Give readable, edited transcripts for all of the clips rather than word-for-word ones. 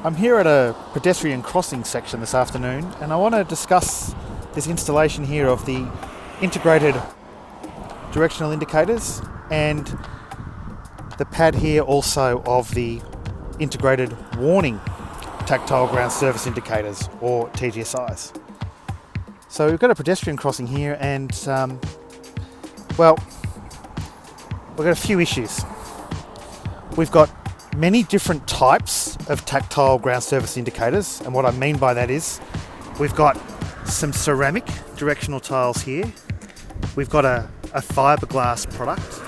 I'm here at a pedestrian crossing section this afternoon, and I want to discuss this installation here of the integrated directional indicators and the pad here also of the integrated warning tactile ground surface indicators, or TGSIs. So we've got a pedestrian crossing here, and we've got a few issues. We've got many different types of tactile ground surface indicators, and what I mean by that is we've got some ceramic directional tiles here, we've got a fiberglass product,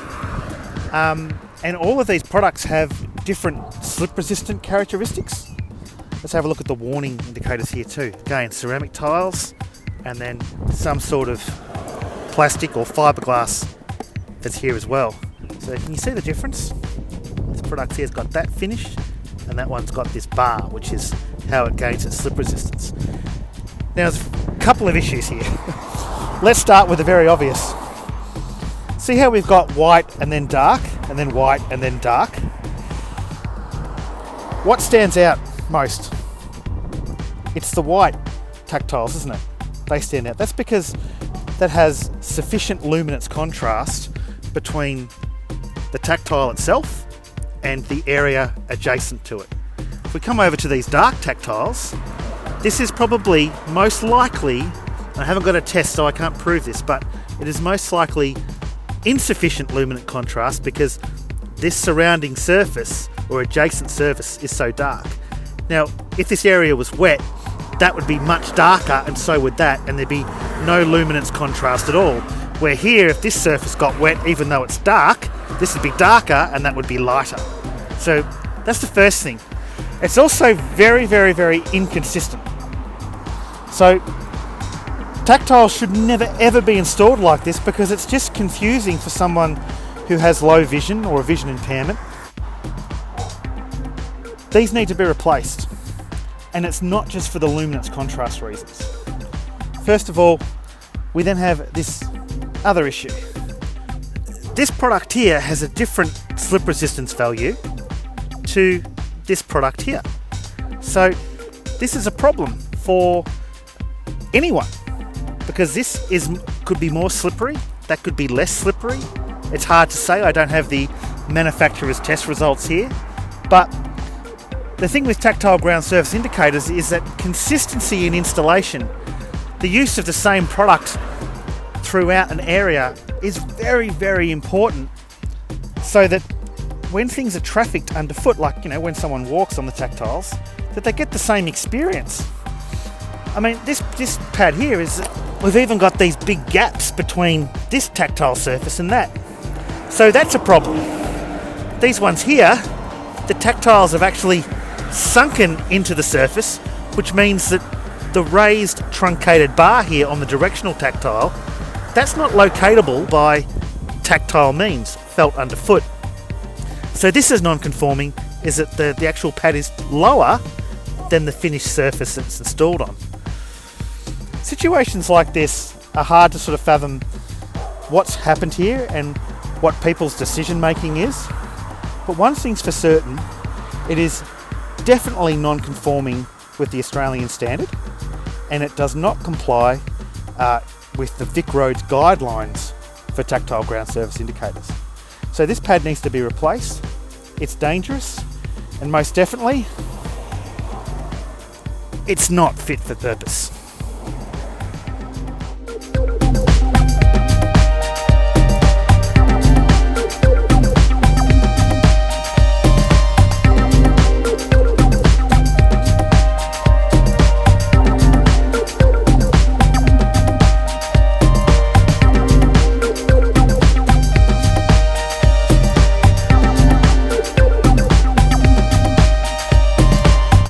and all of these products have different slip resistant characteristics. Let's have a look at the warning indicators here too. Again, ceramic tiles and then some sort of plastic or fiberglass that's here as well. So can you see the difference? This product here's got that finish, and that one's got this bar, which is how it gains its slip resistance. Now there's a couple of issues here. Let's start with the very obvious. See how we've got white and then dark, and then white and then dark? What stands out most? It's the white tactiles, isn't it? They stand out. That's because that has sufficient luminance contrast between the tactile itself and the area adjacent to it. If we come over to these dark tactiles, this is probably most likely, I haven't got a test so I can't prove this, but it is most likely insufficient luminant contrast because this surrounding surface or adjacent surface is so dark. Now, if this area was wet, that would be much darker, and so would that, and there'd be no luminance contrast at all. Where here, if this surface got wet, even though it's dark, this would be darker and that would be lighter. So that's the first thing. It's also very, very, very inconsistent. So tactiles should never ever be installed like this because it's just confusing for someone who has low vision or a vision impairment. These need to be replaced, and it's not just for the luminance contrast reasons. First of all, we then have this other issue. This product here has a different slip resistance value to this product here. So this is a problem for anyone because this could be more slippery, that could be less slippery. It's hard to say, I don't have the manufacturer's test results here, but the thing with tactile ground surface indicators is that consistency in installation, the use of the same product throughout an area is very, very important so that when things are trafficked underfoot, like when someone walks on the tactiles, that they get the same experience. I mean, this pad here we've even got these big gaps between this tactile surface and that. So that's a problem. These ones here, the tactiles have actually sunken into the surface, which means that the raised truncated bar here on the directional tactile, that's not locatable by tactile means, felt underfoot. So this is non-conforming, is that the actual pad is lower than the finished surface it's installed on. Situations like this are hard to sort of fathom what's happened here and what people's decision making is, but one thing's for certain, it is definitely non-conforming with the Australian standard, and it does not comply with the Vic Roads guidelines for tactile ground surface indicators. So this pad needs to be replaced. It's dangerous, and most definitely, it's not fit for purpose.